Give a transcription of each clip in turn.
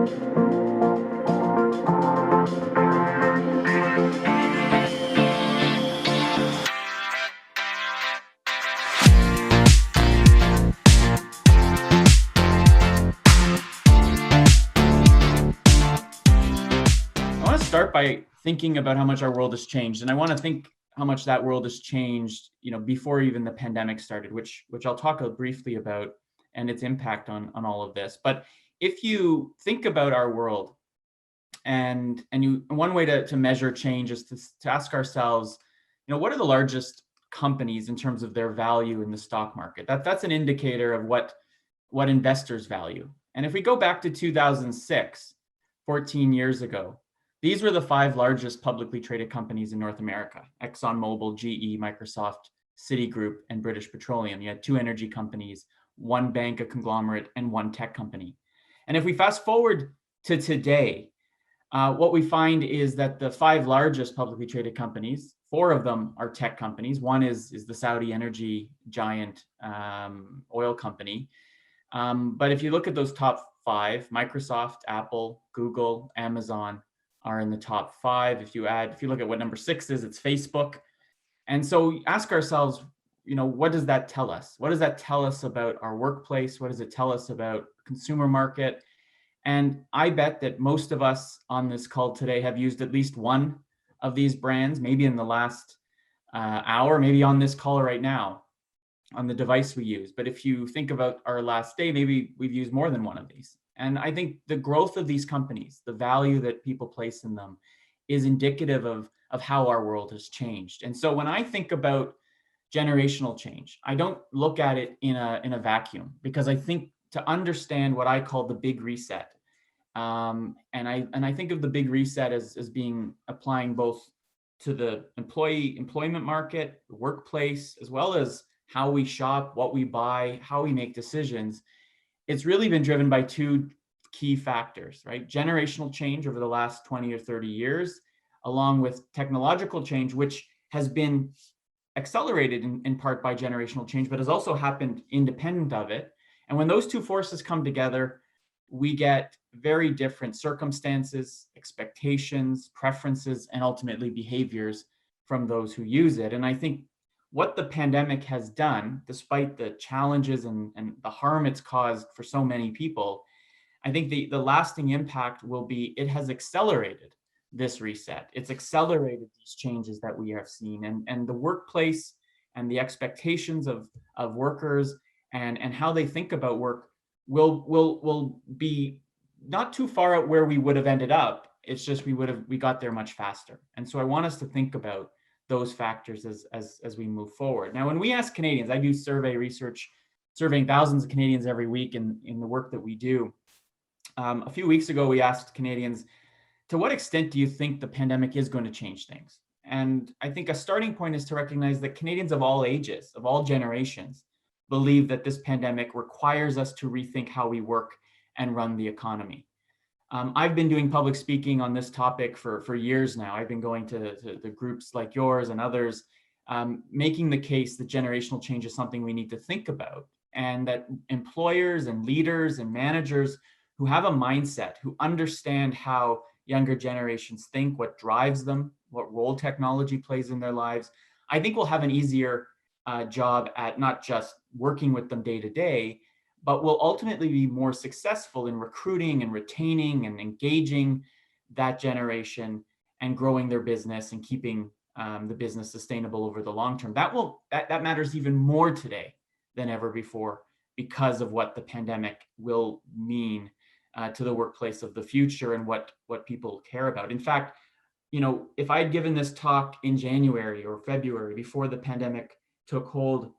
I want to start by thinking about how much our world has changed, and I want to think how much that world has changed, before even the pandemic started, which I'll talk briefly about and its impact on all of this. But if you think about our world, and one way to measure change is to ask ourselves, what are the largest companies in terms of their value in the stock market? That's an indicator of what investors value. And if we go back to 2006, 14 years ago, these were the 5 largest publicly traded companies in North America: ExxonMobil, GE, Microsoft, Citigroup, and British Petroleum. You had 2 energy companies, 1 bank, a conglomerate, and 1 tech company. And if we fast forward to today, what we find is that the 5 largest publicly traded companies, 4 of them are tech companies. One is the Saudi energy giant oil company. But if you look at those top 5, Microsoft, Apple, Google, Amazon are in the top 5. If you look at what number 6 is, it's Facebook. And so we ask ourselves, what does that tell us? What does that tell us about our workplace? What does it tell us about consumer market? And I bet that most of us on this call today have used at least one of these brands, maybe in the last hour, maybe on this call right now, on the device we use. But if you think about our last day, maybe we've used more than one of these. And I think the growth of these companies, the value that people place in them, is indicative of how our world has changed. And so when I think about generational change, I don't look at it in a vacuum, because I think to understand what I call the big reset, and I think of the big reset as being applying both to the employment market, the workplace, as well as how we shop, what we buy, how we make decisions. It's really been driven by 2 key factors, right? Generational change over the last 20 or 30 years, along with technological change, which has been accelerated in part by generational change, but has also happened independent of it. And when those 2 forces come together, we get very different circumstances, expectations, preferences, and ultimately behaviors from those who use it. And I think what the pandemic has done, despite the challenges and the harm it's caused for so many people, I think the lasting impact will be it has accelerated this reset. It's accelerated these changes that we have seen, and the workplace and the expectations of workers and how they think about work will be not too far out where we would have ended up. It's just we got there much faster. And so I want us to think about those factors as we move forward. Now, when we ask Canadians, I do survey research, surveying thousands of Canadians every week in the work that we do. A few weeks ago, we asked Canadians, to what extent do you think the pandemic is going to change things? And I think a starting point is to recognize that Canadians of all ages, of all generations, believe that this pandemic requires us to rethink how we work and run the economy. I've been doing public speaking on this topic for years now. I've been going to the groups like yours and others, making the case that generational change is something we need to think about, and that employers and leaders and managers who have a mindset, who understand how younger generations think, what drives them, what role technology plays in their lives, I think we'll have an easier job at not just working with them day to day, but will ultimately be more successful in recruiting and retaining and engaging that generation and growing their business and keeping the business sustainable over the long term. That matters even more today than ever before, because of what the pandemic will mean to the workplace of the future and what people care about. In fact, if I had given this talk in January or February before the pandemic took hold,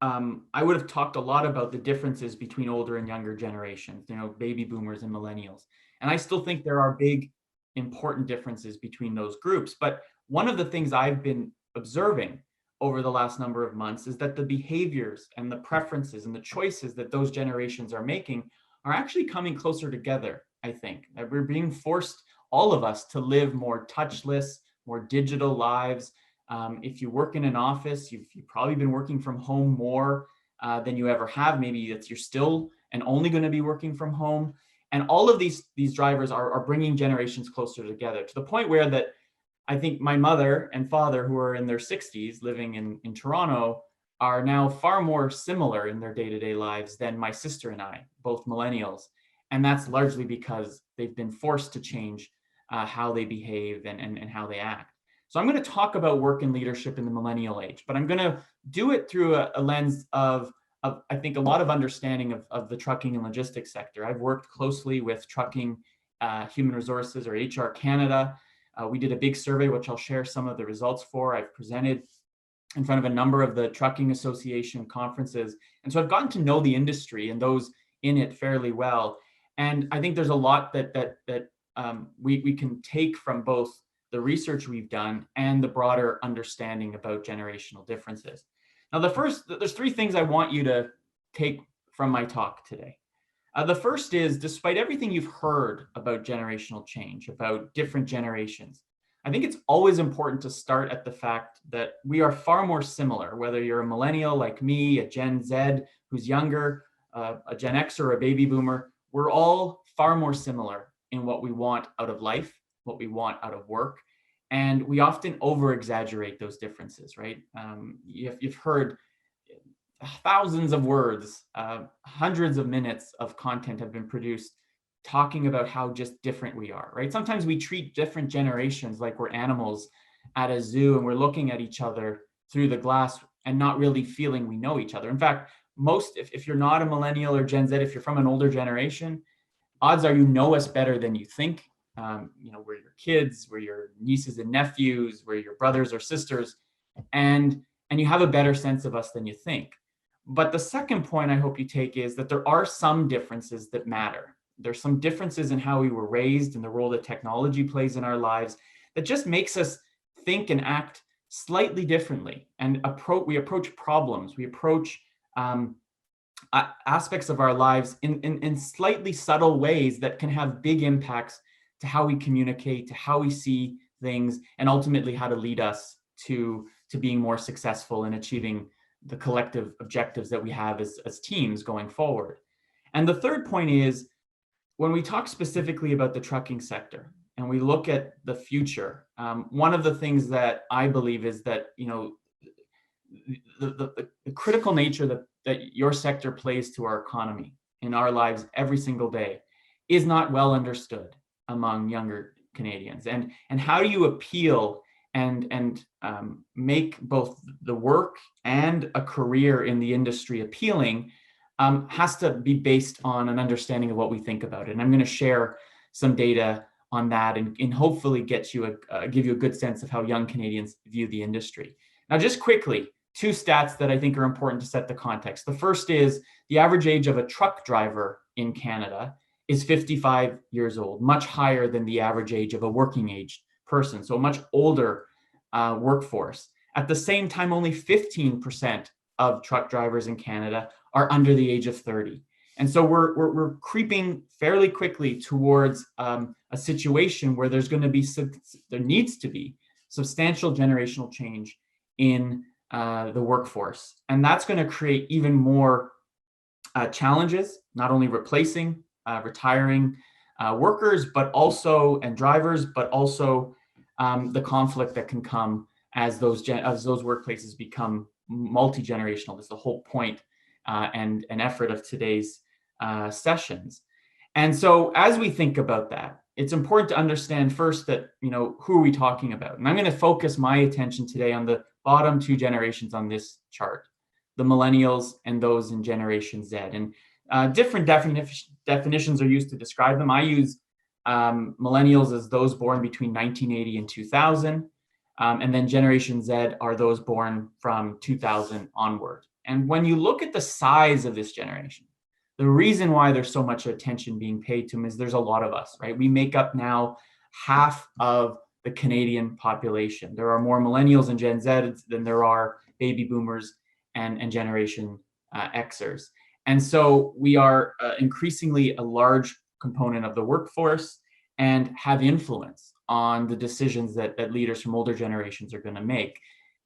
I would have talked a lot about the differences between older and younger generations, baby boomers and millennials. And I still think there are big, important differences between those groups. But one of the things I've been observing over the last number of months is that the behaviors and the preferences and the choices that those generations are making are actually coming closer together, I think. That we're being forced, all of us, to live more touchless, more digital lives. If you work in an office, you've probably been working from home more than you ever have. Maybe you're still and only going to be working from home. And all of these drivers are bringing generations closer together, to the point where that I think my mother and father, who are in their 60s living in Toronto, are now far more similar in their day-to-day lives than my sister and I, both millennials. And that's largely because they've been forced to change how they behave and how they act. So I'm going to talk about work and leadership in the millennial age, but I'm going to do it through a lens of I think, a lot of understanding of the trucking and logistics sector. I've worked closely with Trucking Human Resources, or HR Canada. We did a big survey, which I'll share some of the results for. I've presented in front of a number of the Trucking Association conferences. And so I've gotten to know the industry and those in it fairly well. And I think there's a lot that we can take from both the research we've done and the broader understanding about generational differences. Now, there's three things I want you to take from my talk today. The first is, despite everything you've heard about generational change, about different generations, I think it's always important to start at the fact that we are far more similar, whether you're a millennial like me, a Gen Z who's younger, a Gen X or a baby boomer. We're all far more similar in what we want out of life, what we want out of work. And we often over-exaggerate those differences, right? You've heard thousands of words, hundreds of minutes of content have been produced talking about how just different we are, right? Sometimes we treat different generations like we're animals at a zoo, and we're looking at each other through the glass and not really feeling we know each other. In fact, if you're not a millennial or Gen Z, if you're from an older generation, odds are you know us better than you think. We're your kids, we're your nieces and nephews, we're your brothers or sisters, and you have a better sense of us than you think. But the second point I hope you take is that there are some differences that matter. There's some differences in how we were raised and the role that technology plays in our lives that just makes us think and act slightly differently. And we approach problems, we approach aspects of our lives in slightly subtle ways that can have big impacts to how we communicate, to how we see things, and ultimately how to lead us to being more successful in achieving the collective objectives that we have as teams going forward. And the third point is, when we talk specifically about the trucking sector and we look at the future, one of the things that I believe is that, the critical nature that your sector plays to our economy in our lives every single day is not well understood among younger Canadians. And how do you appeal and make both the work and a career in the industry appealing has to be based on an understanding of what we think about it. And I'm going to share some data on that and hopefully give you a good sense of how young Canadians view the industry. Now, just quickly, two stats that I think are important to set the context. The first is the average age of a truck driver in Canada is 55 years old, much higher than the average age of a working age person, so a much older workforce. At the same time, only 15% of truck drivers in Canada are under the age of 30. And so we're creeping fairly quickly towards a situation where there needs to be substantial generational change in the workforce. And that's going to create even more challenges, not only replacing retiring workers, and drivers, but also the conflict that can come as those workplaces become multi-generational. That's the whole point and effort of today's sessions. And so as we think about that, it's important to understand first that, who are we talking about? And I'm going to focus my attention today on the bottom two generations on this chart, the millennials and those in Generation Z. And different definitions are used to describe them. I use millennials as those born between 1980 and 2000. And then Generation Z are those born from 2000 onward. And when you look at the size of this generation, the reason why there's so much attention being paid to them is there's a lot of us, right? We make up now half of the Canadian population. There are more millennials and Gen Z than there are baby boomers and Generation Xers. And so we are increasingly a large component of the workforce and have influence on the decisions that leaders from older generations are going to make.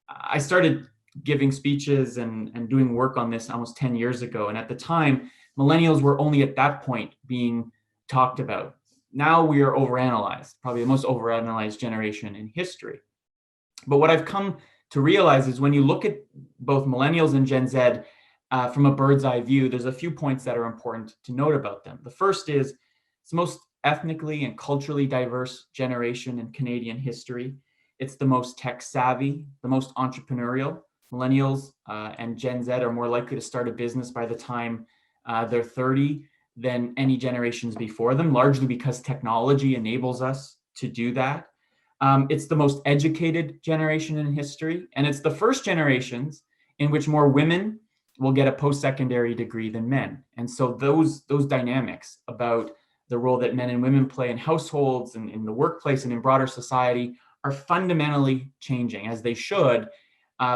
I started giving speeches and doing work on this almost 10 years ago. And at the time, millennials were only at that point being talked about. Now we are overanalyzed, probably the most overanalyzed generation in history. But what I've come to realize is when you look at both millennials and Gen Z from a bird's eye view, there's a few points that are important to note about them. The first is it's the most ethnically and culturally diverse generation in Canadian history. It's the most tech savvy, the most entrepreneurial. Millennials and Gen Z are more likely to start a business by the time they're 30 than any generations before them, largely because technology enables us to do that. It's the most educated generation in history, and it's the first generations in which more women will get a post-secondary degree than men. And so those dynamics about the role that men and women play in households and in the workplace and in broader society are fundamentally changing, as they should,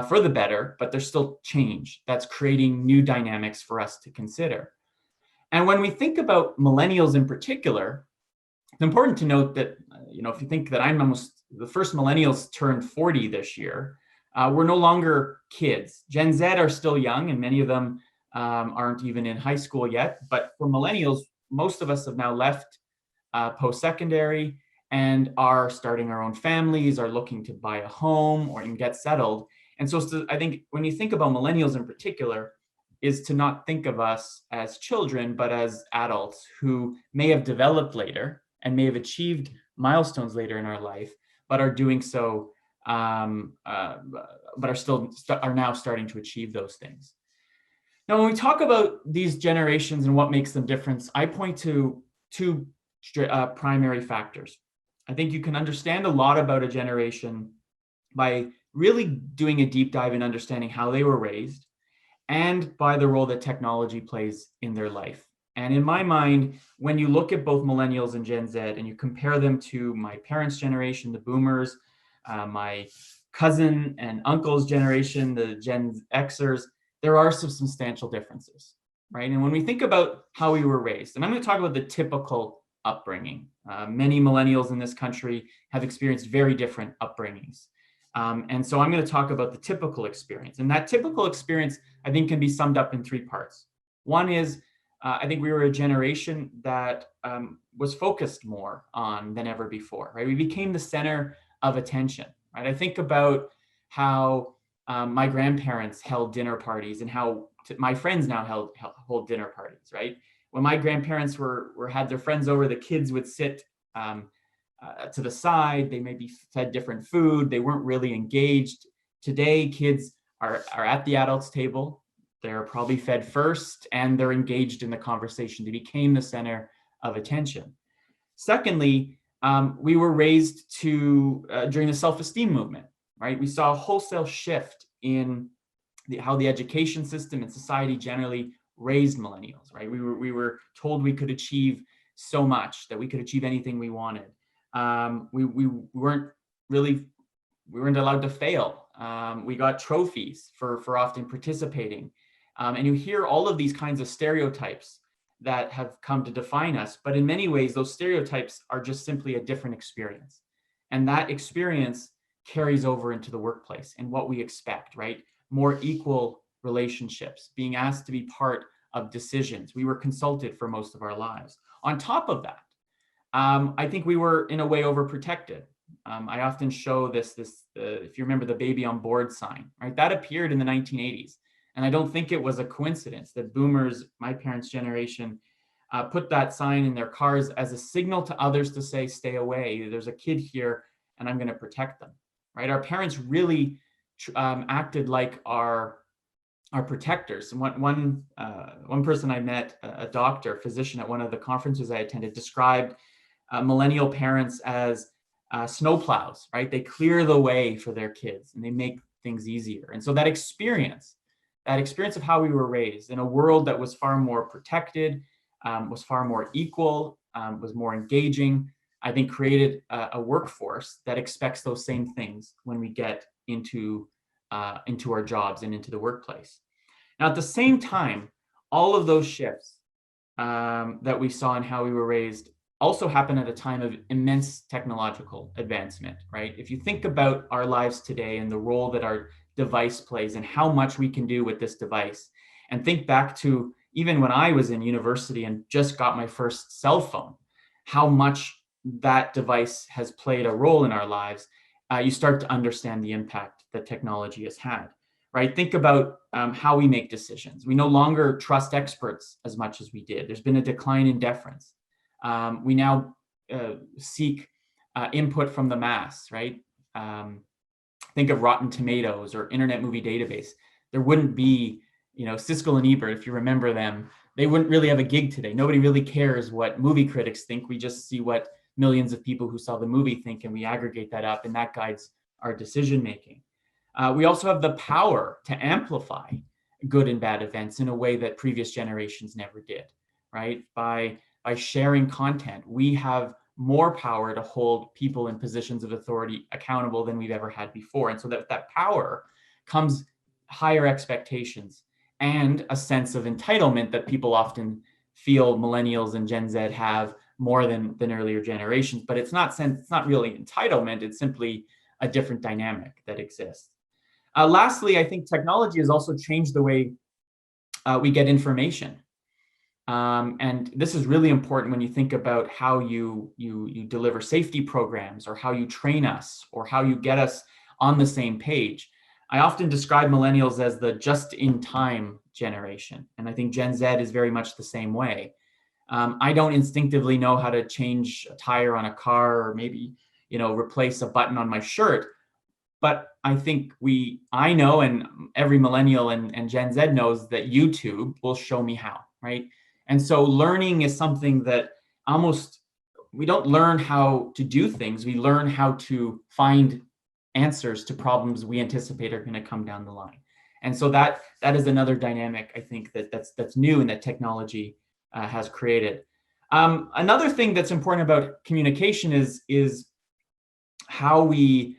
for the better, but there's still change that's creating new dynamics for us to consider. And when we think about millennials in particular, it's important to note that, if you think that I'm almost the first millennials turned 40 this year, we're no longer kids. Gen Z are still young, and many of them aren't even in high school yet. But for millennials, most of us have now left post-secondary and are starting our own families, are looking to buy a home or and get settled. And so I think when you think about millennials in particular, is to not think of us as children, but as adults who may have developed later and may have achieved milestones later in our life, but are doing so, but are now starting to achieve those things. Now, when we talk about these generations and what makes them different, I point to two primary factors. I think you can understand a lot about a generation by really doing a deep dive in understanding how they were raised and by the role that technology plays in their life. And in my mind, when you look at both millennials and Gen Z and you compare them to my parents' generation, the boomers, my cousin and uncle's generation, the Gen Xers, there are some substantial differences, right? And when we think about how we were raised, and I'm going to talk about the typical upbringing. Many millennials in this country have experienced very different upbringings. And so I'm going to talk about the typical experience. And that typical experience, I think, can be summed up in three parts. One is, I think we were a generation that was focused more on than ever before, right? We became the center of attention, right? I think about how my grandparents held dinner parties and how my friends now hold dinner parties, right? When my grandparents had their friends over, the kids would sit to the side. They may be fed different food. They weren't really engaged. Today, kids are at the adults' table. They're probably fed first, and they're engaged in the conversation. They became the center of attention. Secondly, we were raised during the self-esteem movement, right? We saw a wholesale shift in how the education system and society generally raised millennials, right? We were told we could achieve so much, that we could achieve anything we wanted. We weren't allowed to fail. We got trophies for often participating. And you hear all of these kinds of stereotypes that have come to define us. But in many ways, those stereotypes are just simply a different experience. And that experience carries over into the workplace and what we expect, right? More equal relationships, being asked to be part of decisions. We were consulted for most of our lives. On top of that, I think we were in a way overprotected. I often show this, if you remember the baby on board sign, right? That appeared in the 1980s. And I don't think it was a coincidence that boomers, my parents' generation, put that sign in their cars as a signal to others to say, stay away. There's a kid here and I'm going to protect them, right? Our parents really acted like our protectors. And one person I met, a doctor, physician at one of the conferences I attended, described millennial parents as snowplows, right? They clear the way for their kids and they make things easier. And so that experience of how we were raised in a world that was far more protected, was far more equal, was more engaging, I think created a workforce that expects those same things when we get into our jobs and into the workplace. Now, at the same time, all of those shifts that we saw in how we were raised also happened at a time of immense technological advancement, right? If you think about our lives today and the role that our device plays and how much we can do with this device, and think back to even when I was in university and just got my first cell phone, how much that device has played a role in our lives, you start to understand the impact that technology has had, right? Think about how we make decisions. We no longer trust experts as much as we did. There's been a decline in deference. We now seek input from the mass, right? Think of Rotten Tomatoes or Internet Movie Database. There wouldn't be, Siskel and Ebert, if you remember them, they wouldn't really have a gig today. Nobody really cares what movie critics think. We just see what millions of people who saw the movie think, and we aggregate that up, and that guides our decision making. We also have the power to amplify good and bad events in a way that previous generations never did, right? By sharing content, we have more power to hold people in positions of authority accountable than we've ever had before. And so that power comes higher expectations and a sense of entitlement that people often feel Millennials and Gen Z have more than earlier generations. But it's not really entitlement. It's simply a different dynamic that exists. Lastly, I think technology has also changed the way we get information. And this is really important when you think about how you deliver safety programs, or how you train us, or how you get us on the same page. I often describe millennials as the just-in-time generation, and I think Gen Z is very much the same way. I don't instinctively know how to change a tire on a car, or maybe replace a button on my shirt, but I think I know, and every millennial and Gen Z knows, that YouTube will show me how, right? And so learning is something that we don't learn how to do things. We learn how to find answers to problems we anticipate are going to come down the line. And so that is another dynamic, I think, that's new and that technology has created. Another thing that's important about communication is how we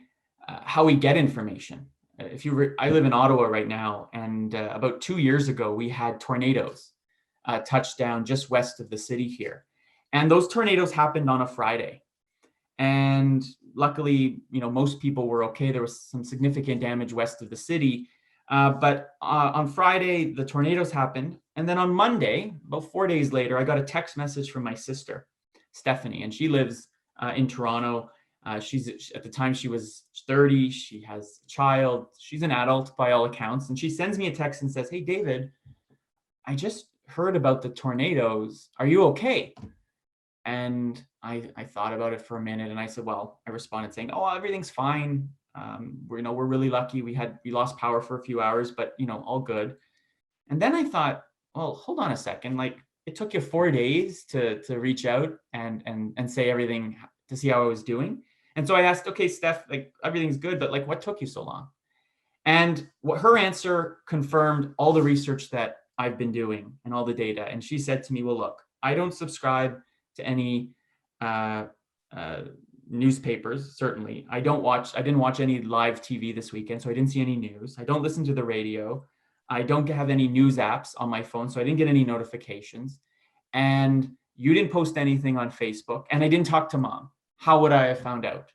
get information. I live in Ottawa right now, and about 2 years ago, we had tornadoes touch down just west of the city here. And those tornadoes happened on a Friday. And luckily, most people were okay. There was some significant damage west of the city. But on Friday, the tornadoes happened. And then on Monday, about 4 days later, I got a text message from my sister, Stephanie, and she lives in Toronto. At the time she was 30. She has a child. She's an adult by all accounts. And she sends me a text and says, "Hey, David, I just heard about the tornadoes. Are you okay?" And I thought about it for a minute, and I said, I responded saying, "Oh, everything's fine. We're really lucky. We lost power for a few hours, but all good." And then I thought, well, hold on a second. Like, it took you 4 days to reach out and say everything, to see how I was doing. And so I asked, "Okay, Steph, like, everything's good, but like, what took you so long?" And her answer confirmed all the research that I've been doing and all the data. And she said to me, "Well, look, I don't subscribe to any newspapers, certainly. I didn't watch any live TV this weekend, so I didn't see any news. I don't listen to the radio. I don't have any news apps on my phone, so I didn't get any notifications. And you didn't post anything on Facebook, and I didn't talk to Mom. How would I have found out?"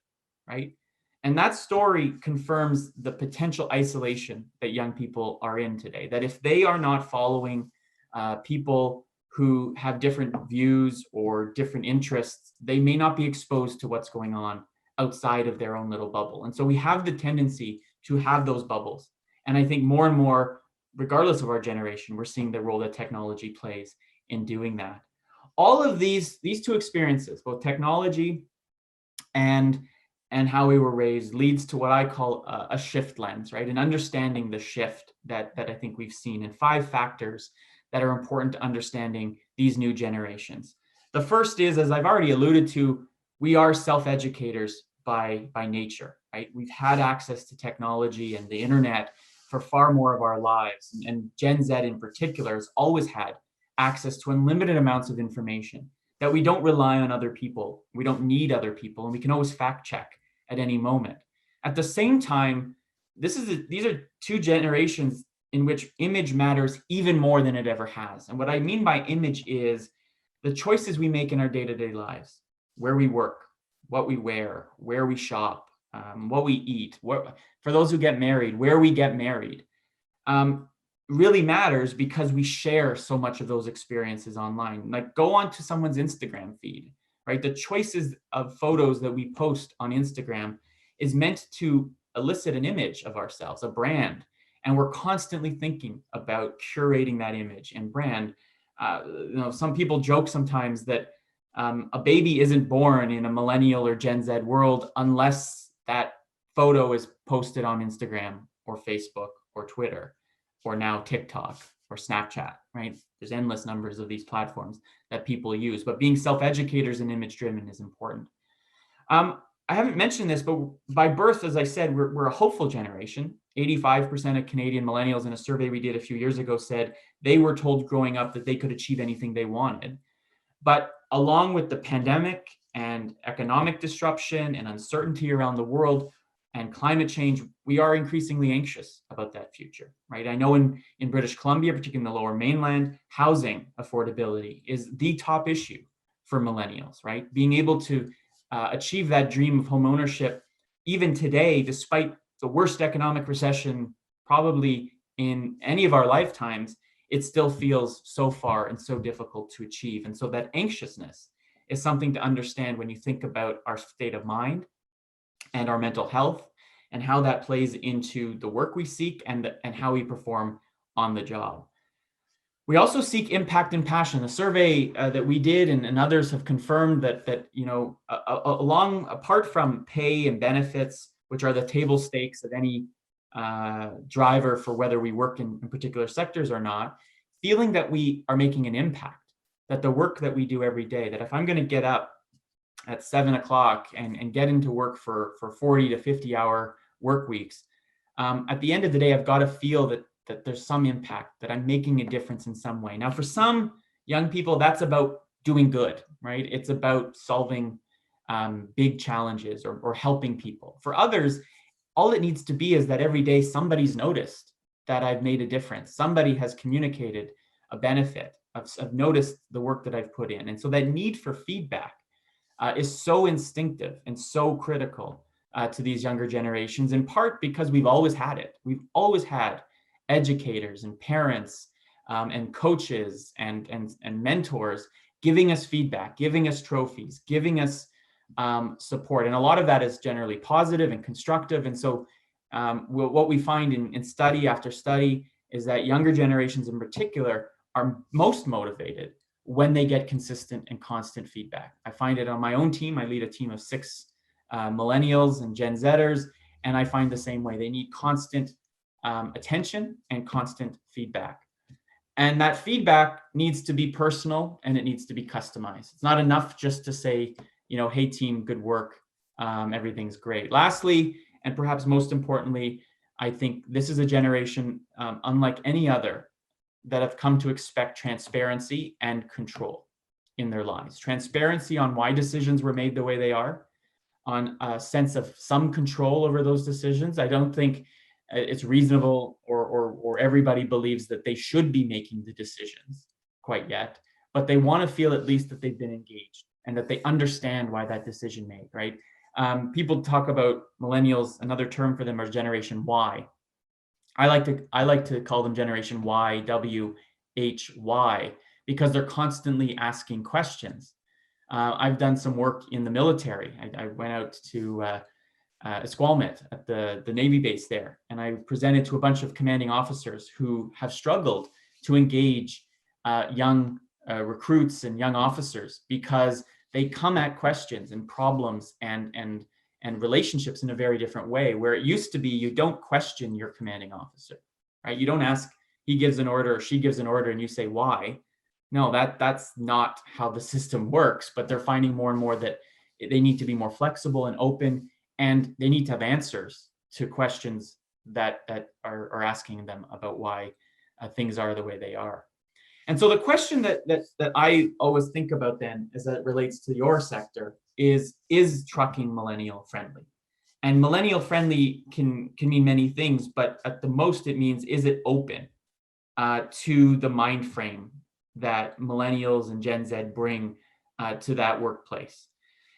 Right? And that story confirms the potential isolation that young people are in today, that if they are not following people who have different views or different interests, they may not be exposed to what's going on outside of their own little bubble. And so we have the tendency to have those bubbles. And I think more and more, regardless of our generation, we're seeing the role that technology plays in doing that. All of these two experiences, both technology and how we were raised, leads to what I call a shift lens, right? And understanding the shift that I think we've seen, in 5 factors that are important to understanding these new generations. The first is, as I've already alluded to, we are self-educators by nature, right? We've had access to technology and the internet for far more of our lives. And Gen Z in particular has always had access to unlimited amounts of information, that we don't rely on other people. We don't need other people, and we can always fact check at any moment. At the same time, these are 2 generations in which image matters even more than it ever has. And what I mean by image is the choices we make in our day-to-day lives, where we work, what we wear, where we shop, what we eat, for those who get married, where we get married, really matters, because we share so much of those experiences online. Like, go onto someone's Instagram feed, right? The choices of photos that we post on Instagram is meant to elicit an image of ourselves, a brand. And we're constantly thinking about curating that image and brand. Some people joke sometimes that a baby isn't born in a millennial or Gen Z world unless that photo is posted on Instagram or Facebook or Twitter or now TikTok or Snapchat, right? There's endless numbers of these platforms that people use, but being self-educators and image-driven is important. I haven't mentioned this, but by birth, as I said, we're a hopeful generation. 85% of Canadian millennials in a survey we did a few years ago said they were told growing up that they could achieve anything they wanted. But along with the pandemic and economic disruption and uncertainty around the world and climate change, we are increasingly anxious about that future, right? I know in British Columbia, particularly in the Lower Mainland, housing affordability is the top issue for millennials, right? Being able to achieve that dream of home ownership, even today, despite the worst economic recession probably in any of our lifetimes, it still feels so far and so difficult to achieve. And so that anxiousness is something to understand when you think about our state of mind and our mental health and how that plays into the work we seek and how we perform on the job. We also seek impact and passion. The survey that we did and others have confirmed that apart from pay and benefits, which are the table stakes of any driver for whether we work in particular sectors or not, feeling that we are making an impact, that the work that we do every day, that if I'm going to get up at 7 o'clock and get into work for 40 to 50 hour work weeks, at the end of the day, I've got to feel that there's some impact, that I'm making a difference in some way. Now, for some young people, that's about doing good, right? It's about solving big challenges or helping people. For others, all it needs to be is that every day somebody's noticed that I've made a difference. Somebody has communicated a benefit. I've noticed the work that I've put in. And so that need for feedback is so instinctive and so critical to these younger generations, in part because we've always had it. We've always had educators and parents and coaches and mentors giving us feedback, giving us trophies, giving us support. And a lot of that is generally positive and constructive. And so what we find in study after study is that younger generations in particular are most motivated when they get consistent and constant feedback. I find it on my own team. I lead a team of 6 millennials and Gen Zers, and I find the same way. They need constant attention and constant feedback. And that feedback needs to be personal and it needs to be customized. It's not enough just to say, hey team, good work, everything's great. Lastly, and perhaps most importantly, I think this is a generation unlike any other that have come to expect transparency and control in their lives. Transparency on why decisions were made the way they are, on a sense of some control over those decisions. I don't think it's reasonable or everybody believes that they should be making the decisions quite yet, but they want to feel at least that they've been engaged and that they understand why that decision made, right? People talk about millennials, another term for them is Generation Y. I like to call them Generation Y, W, H, Y, because they're constantly asking questions. I've done some work in the military. I went out to Esquimalt at the Navy base there, and I presented to a bunch of commanding officers who have struggled to engage young recruits and young officers because they come at questions and problems and relationships in a very different way, where it used to be you don't question your commanding officer, right? You don't ask, he gives an order or she gives an order and you say why. No, that's not how the system works, but they're finding more and more that they need to be more flexible and open, and they need to have answers to questions that are asking them about why things are the way they are. And so the question that I always think about then, as it relates to your sector, is trucking millennial friendly? And millennial friendly can mean many things, but at the most it means, is it open to the mind frame that millennials and Gen Z bring to that workplace?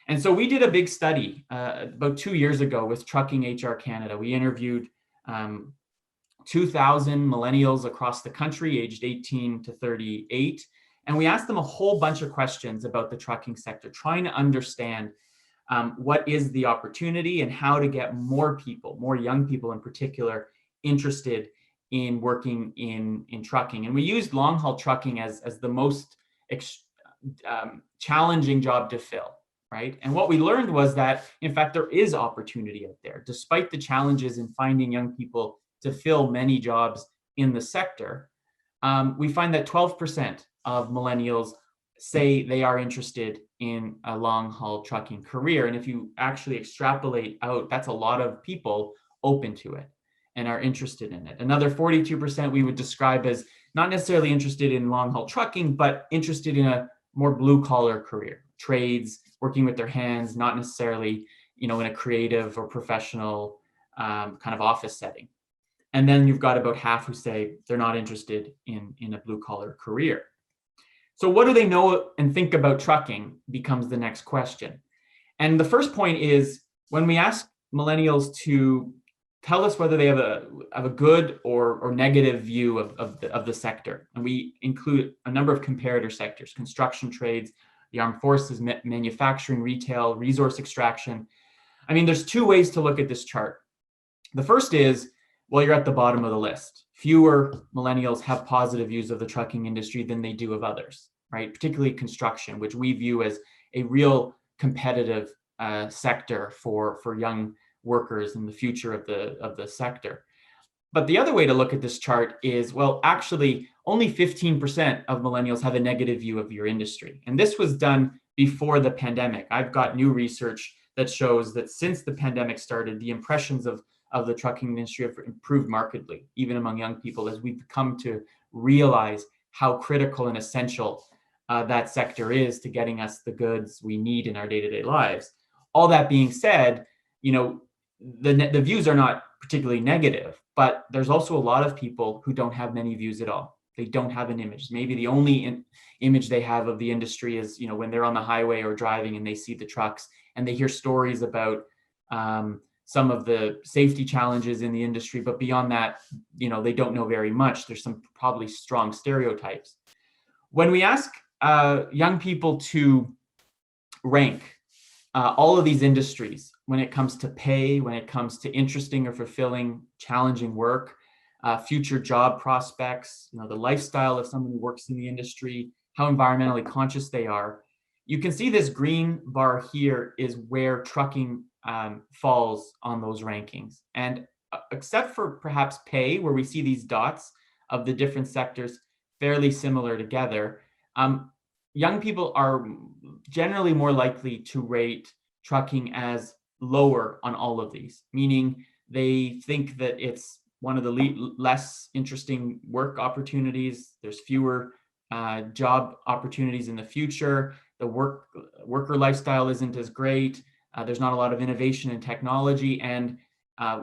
And so we did a big study about 2 years ago with Trucking HR Canada. We interviewed 2,000 millennials across the country, aged 18 to 38, And we asked them a whole bunch of questions about the trucking sector, trying to understand what is the opportunity and how to get more people, more young people in particular, interested in working in trucking. And we used long haul trucking as the most challenging job to fill, right? And what we learned was that, in fact, there is opportunity out there, despite the challenges in finding young people to fill many jobs in the sector. We find that 12% of millennials say they are interested in a long haul trucking career. And if you actually extrapolate out, that's a lot of people open to it and are interested in it. Another 42% we would describe as not necessarily interested in long haul trucking, but interested in a more blue collar career, trades, working with their hands, not necessarily, in a creative or professional kind of office setting. And then you've got about half who say they're not interested in a blue collar career. So what do they know and think about trucking becomes the next question. And the first point is, when we ask millennials to tell us whether they have a good or negative view of the sector, and we include a number of comparator sectors: construction trades, the armed forces, manufacturing, retail, resource extraction. I mean, there's two ways to look at this chart. The first is, well, you're at the bottom of the list. Fewer millennials have positive views of the trucking industry than they do of others, right? Particularly construction, which we view as a real competitive sector for young workers in the future of the sector. But the other way to look at this chart is, well, actually, only 15% of millennials have a negative view of your industry. And this was done before the pandemic. I've got new research that shows that since the pandemic started, the impressions of the trucking industry have improved markedly, even among young people, as we've come to realize how critical and essential that sector is to getting us the goods we need in our day-to-day lives. All that being said, the views are not particularly negative, but there's also a lot of people who don't have many views at all. They don't have an image. Maybe the only image they have of the industry is, when they're on the highway or driving and they see the trucks and they hear stories about some of the safety challenges in the industry, but beyond that, they don't know very much. There's some probably strong stereotypes. When we ask young people to rank all of these industries when it comes to pay, when it comes to interesting or fulfilling, challenging work, future job prospects, the lifestyle of someone who works in the industry, how environmentally conscious they are, you can see this green bar here is where trucking falls on those rankings. And except for perhaps pay, where we see these dots of the different sectors fairly similar together, young people are generally more likely to rate trucking as lower on all of these, meaning they think that it's one of the less interesting work opportunities. There's fewer job opportunities in the future. The worker lifestyle isn't as great. There's not a lot of innovation in technology, and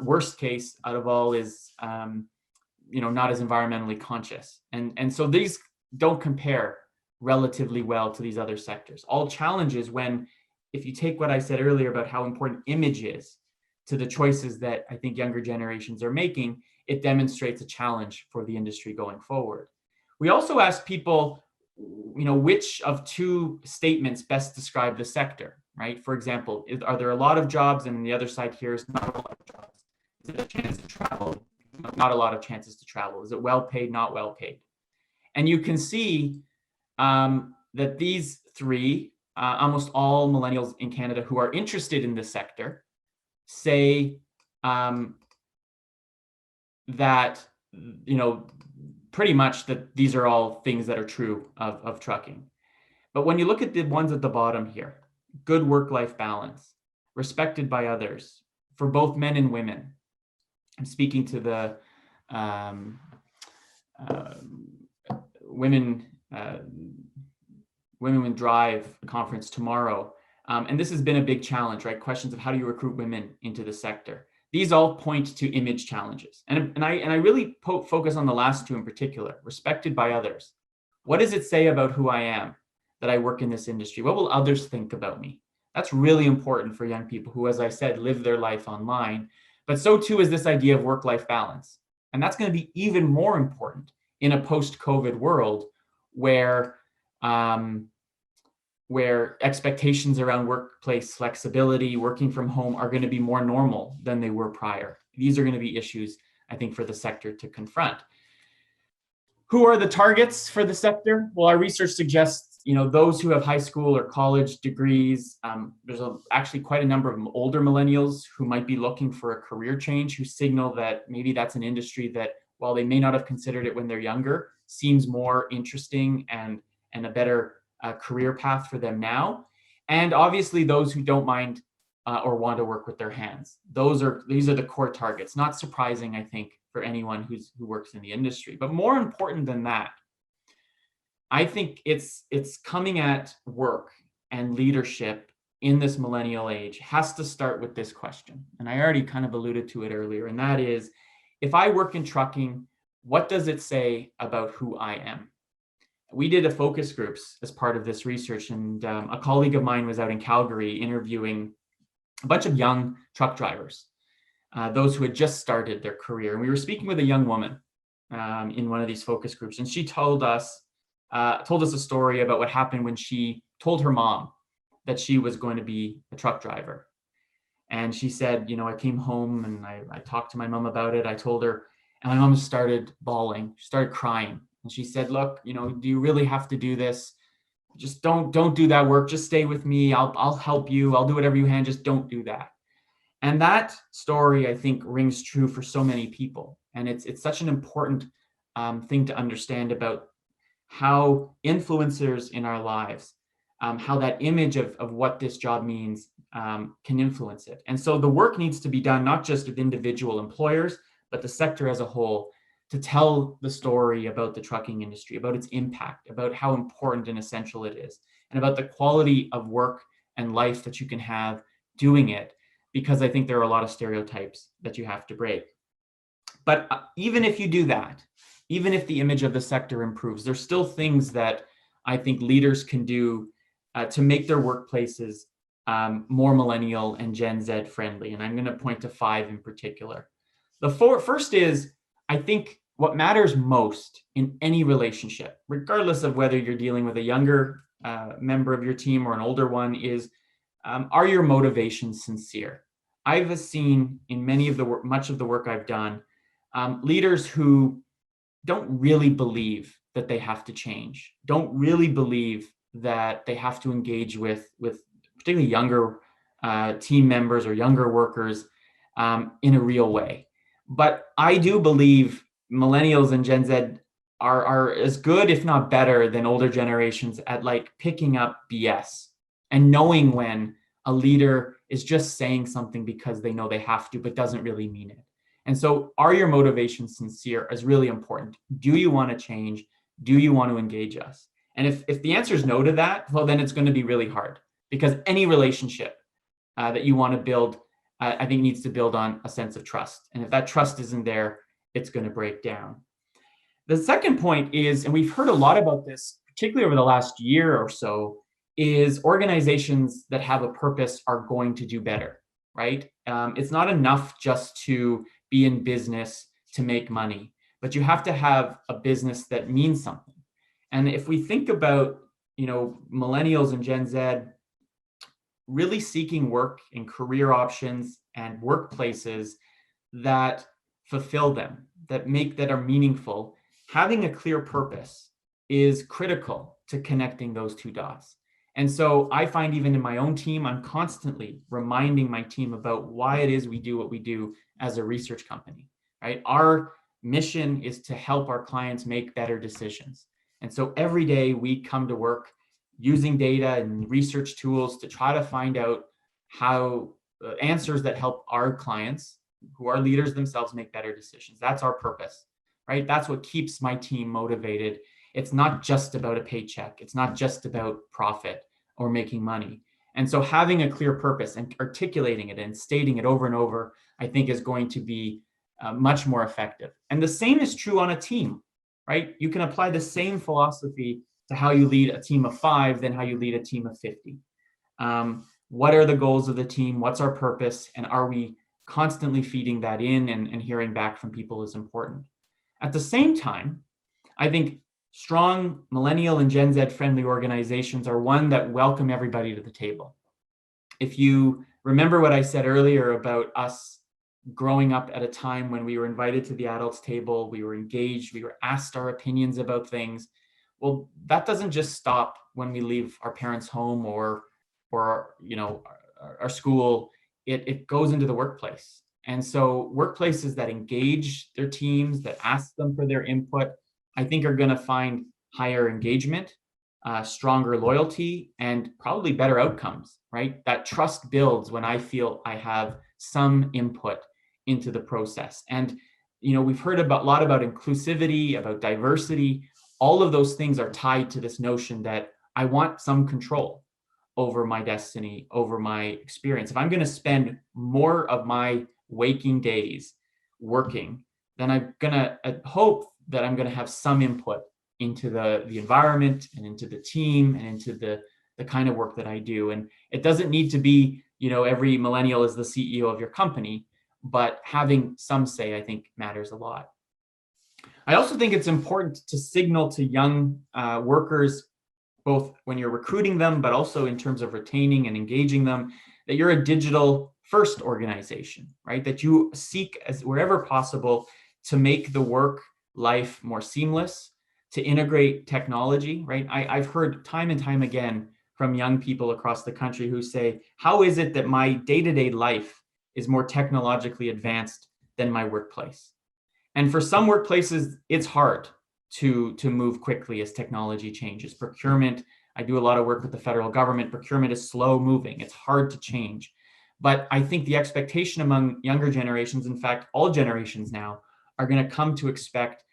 worst case out of all is not as environmentally conscious. And so these don't compare relatively well to these other sectors. All challenges when, if you take what I said earlier about how important image is to the choices that I think younger generations are making, it demonstrates a challenge for the industry going forward. We also asked people, which of two statements best describe the sector, right? For example, are there a lot of jobs? And the other side here is not a lot of jobs. Is it a chance to travel? Not a lot of chances to travel. Is it well paid? Not well paid. And you can see that these three, almost all millennials in Canada who are interested in this sector, say that, pretty much that these are all things that are true of trucking. But when you look at the ones at the bottom here, good work-life balance, respected by others, for both men and women. I'm speaking to the Women Women Drive conference tomorrow. And this has been a big challenge, right? Questions of how do you recruit women into the sector? These all point to image challenges. And I really focus on the last two in particular, respected by others. What does it say about who I am that I work in this industry? What will others think about me? That's really important for young people who, as I said, live their life online. But so too is this idea of work-life balance. And that's going to be even more important in a post-COVID world where where expectations around workplace flexibility, working from home are going to be more normal than they were prior. These are going to be issues, I think, for the sector to confront. Who are the targets for the sector? Well, our research suggests, those who have high school or college degrees. There's actually quite a number of older millennials who might be looking for a career change, who signal that maybe that's an industry that, while they may not have considered it when they're younger, seems more interesting and a better career path for them now. And obviously those who don't mind or want to work with their hands. These are the core targets. Not surprising, I think, for anyone who works in the industry. But more important than that, I think it's coming at work and leadership in this millennial age has to start with this question. And I already kind of alluded to it earlier, and that is, if I work in trucking, what does it say about who I am? We did a focus groups as part of this research, and a colleague of mine was out in Calgary interviewing a bunch of young truck drivers, those who had just started their career. And we were speaking with a young woman in one of these focus groups, and she told us a story about what happened when she told her mom that she was going to be a truck driver. And she said, I came home and I talked to my mom about it. I told her, and my mom started bawling, started crying. And she said, look, do you really have to do this? Just don't do that work. Just stay with me. I'll help you. I'll do whatever you can. Just don't do that. And that story, I think, rings true for so many people. And it's such an important thing to understand about how influencers in our lives, how that image of what this job means can influence it. And so the work needs to be done not just with individual employers, but the sector as a whole, to tell the story about the trucking industry, about its impact, about how important and essential it is, and about the quality of work and life that you can have doing it, because I think there are a lot of stereotypes that you have to break. But even if you do that, even if the image of the sector improves, there's still things that I think leaders can do to make their workplaces more millennial and Gen Z friendly. And I'm going to point to 5 in particular. The first is, I think what matters most in any relationship, regardless of whether you're dealing with a younger member of your team or an older one, is are your motivations sincere? I've seen in much of the work I've done, leaders who don't really believe that they have to change, don't really believe that they have to engage with particularly younger team members or younger workers in a real way. But I do believe millennials and Gen Z are as good, if not better, than older generations at picking up BS and knowing when a leader is just saying something because they know they have to, but doesn't really mean it. And so are your motivations sincere is really important. Do you want to change? Do you want to engage us? And if the answer is no to that, well, then it's going to be really hard, because any relationship that you want to build, I think needs to build on a sense of trust. And if that trust isn't there, it's going to break down. The second point is, and we've heard a lot about this, particularly over the last year or so, is organizations that have a purpose are going to do better, right? It's not enough just to be in business to make money, but you have to have a business that means something. And if we think about, millennials and Gen Z really seeking work and career options and workplaces that fulfill them, that are meaningful, having a clear purpose is critical to connecting those two dots. And so I find even in my own team, I'm constantly reminding my team about why it is we do what we do as a research company, right? Our mission is to help our clients make better decisions. And so every day we come to work using data and research tools to try to find out how answers that help our clients, who are leaders themselves, make better decisions. That's our purpose, right? That's what keeps my team motivated. It's not just about a paycheck. It's not just about profit or making money. And so having a clear purpose and articulating it and stating it over and over, I think is going to be much more effective. And the same is true on a team, right? You can apply the same philosophy to how you lead a team of 5 than how you lead a team of 50. What are the goals of the team? What's our purpose? And are we constantly feeding that in and hearing back from people is important. At the same time, I think strong Millennial and Gen Z friendly organizations are one that welcome everybody to the table. If you remember what I said earlier about us growing up at a time when we were invited to the adults table, we were engaged, we were asked our opinions about things. Well, that doesn't just stop when we leave our parents' home or our school. It goes into the workplace. And so workplaces that engage their teams, that ask them for their input, I think are going to find higher engagement, stronger loyalty, and probably better outcomes, right? That trust builds when I feel I have some input into the process. And, we've heard a lot about inclusivity, about diversity. All of those things are tied to this notion that I want some control over my destiny, over my experience. If I'm going to spend more of my waking days working, then I'm going to hope that I'm going to have some input into the environment and into the team and into the kind of work that I do. And it doesn't need to be, every millennial is the CEO of your company, but having some say, I think, matters a lot. I also think it's important to signal to young workers, both when you're recruiting them, but also in terms of retaining and engaging them, that you're a digital first organization, right? That you seek, as wherever possible, to make the work life more seamless, to integrate technology, right? I've heard time and time again from young people across the country who say, how is it that my day-to-day life is more technologically advanced than my workplace? And for some workplaces, it's hard to move quickly as technology changes. Procurement, I do a lot of work with the federal government. Procurement is slow moving. It's hard to change. But I think the expectation among younger generations, in fact, all generations now, are going to come to expect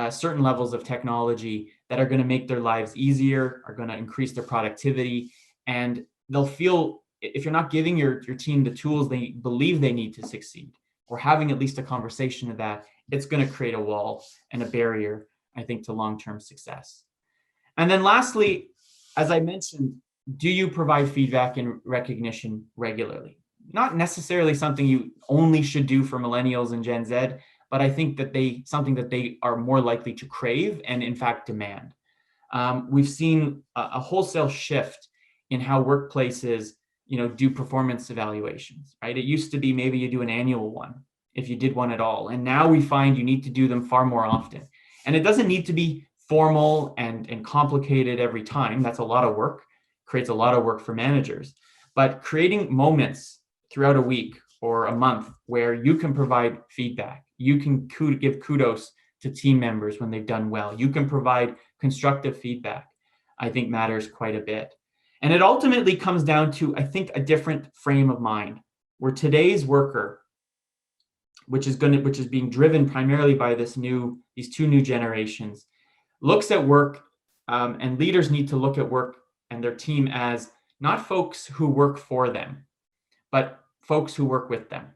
certain levels of technology that are going to make their lives easier, are going to increase their productivity, and they'll feel, if you're not giving your team the tools they believe they need to succeed, or having at least a conversation of that, it's going to create a wall and a barrier, I think, to long-term success. And then lastly, as I mentioned, do you provide feedback and recognition regularly? Not necessarily something you only should do for millennials and Gen Z, but I think that something that they are more likely to crave and in fact demand. We've seen a wholesale shift in how workplaces, do performance evaluations, right? It used to be maybe you do an annual one if you did one at all. And now we find you need to do them far more often. And it doesn't need to be formal and complicated every time. That's a lot of work, creates a lot of work for managers. But creating moments throughout a week or a month where you can provide feedback, you can give kudos to team members when they've done well, you can provide constructive feedback, I think matters quite a bit. And it ultimately comes down to, I think, a different frame of mind, where today's worker, which is being driven primarily by these two new generations, looks at work, and leaders need to look at work and their team as not folks who work for them, but folks who work with them.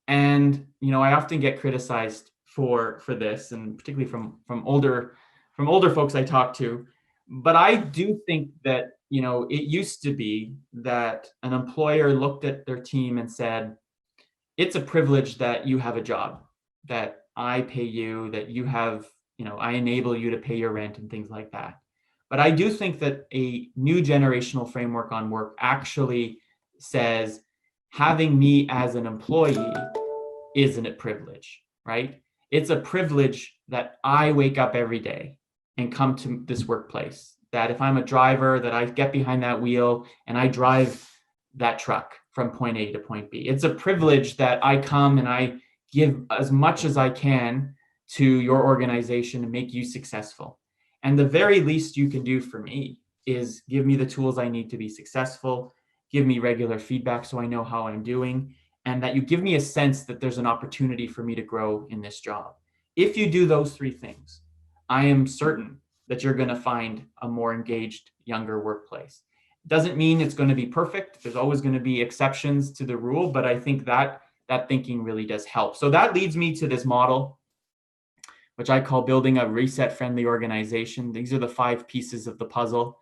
And I often get criticized for this, and particularly from older folks I talk to. But I do think that it used to be that an employer looked at their team and said, it's a privilege that you have a job, that I pay you, that you have, I enable you to pay your rent and things like that. But I do think that a new generational framework on work actually says having me as an employee isn't a privilege, right? It's a privilege that I wake up every day and come to this workplace, that if I'm a driver, that I get behind that wheel and I drive that truck from point A to point B. It's a privilege that I come and I give as much as I can to your organization and make you successful. And the very least you can do for me is give me the tools I need to be successful, give me regular feedback so I know how I'm doing, and that you give me a sense that there's an opportunity for me to grow in this job. If you do those three things, I am certain that you're going to find a more engaged, younger workplace. Doesn't mean it's going to be perfect. There's always going to be exceptions to the rule, but I think that thinking really does help. So that leads me to this model, which I call building a reset-friendly organization. These are the 5 pieces of the puzzle.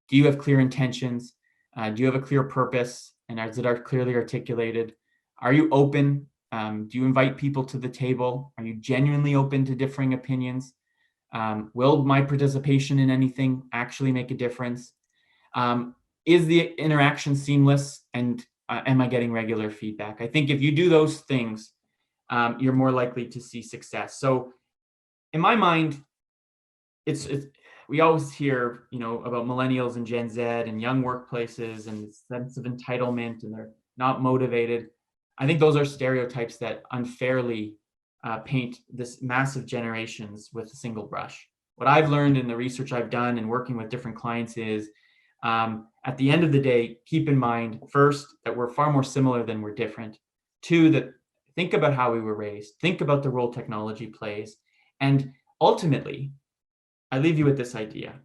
Do you have clear intentions? Do you have a clear purpose? And is it clearly articulated? Are you open? Do you invite people to the table? Are you genuinely open to differing opinions? Will my participation in anything actually make a difference? Is the interaction seamless, and am I getting regular feedback? I think if you do those things, you're more likely to see success. So in my mind, it's we always hear, about millennials and Gen Z and young workplaces and sense of entitlement, and they're not motivated. I think those are stereotypes that unfairly paint this massive generations with a single brush. What I've learned in the research I've done and working with different clients is, at the end of the day, keep in mind, first, that we're far more similar than we're different. Two, that think about how we were raised, think about the role technology plays. And ultimately, I leave you with this idea.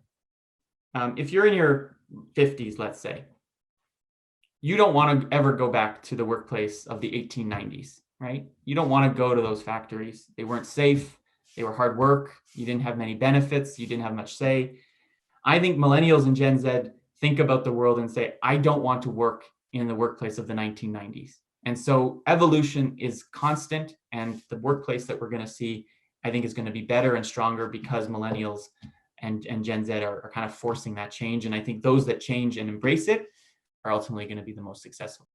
If you're in your 50s, let's say, you don't want to ever go back to the workplace of the 1890s, right? You don't want to go to those factories. They weren't safe. They were hard work. You didn't have many benefits. You didn't have much say. I think millennials and Gen Z think about the world and say, I don't want to work in the workplace of the 1990s. And so evolution is constant, and the workplace that we're going to see, I think, is going to be better and stronger because millennials and Gen Z are kind of forcing that change. And I think those that change and embrace it are ultimately going to be the most successful.